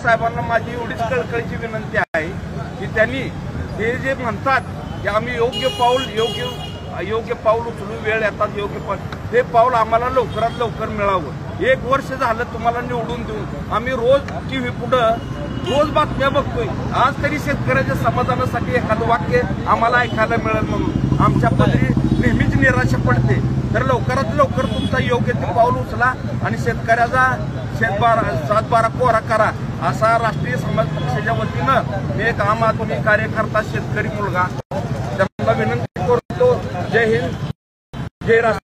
साहेबांना माझी एवढीच कळकळीची विनंती आहे की त्यांनी हे जे म्हणतात की आम्ही योग्य पाऊल उचलू, वेळ येतात योग्य पाऊल, ते पाऊल आम्हाला लवकरात लवकर मिळावं। 1 वर्ष झालं तुम्हाला निवडून देऊन आम्ही रोज टीव्ही पुढं रोज बातम्या बघतोय, आज तरी शेतकऱ्याच्या समाधानासाठी एखादं वाक्य आम्हाला ऐकायला मिळेल म्हणून आमच्या पदरी नेहमीच निराशा पडते। तर लवकरात लवकर तुमचा योग्य ते पाऊल उचला आणि शेतकऱ्याचा 7-12 कोरा करा, असा राष्ट्रीय समाज पक्षाच्या वतीनं एक आम आदमी कार्यकर्ता शेतकरी मुलगा त्यांना विनंती करतो। जय हिंद, जय राष्ट्र।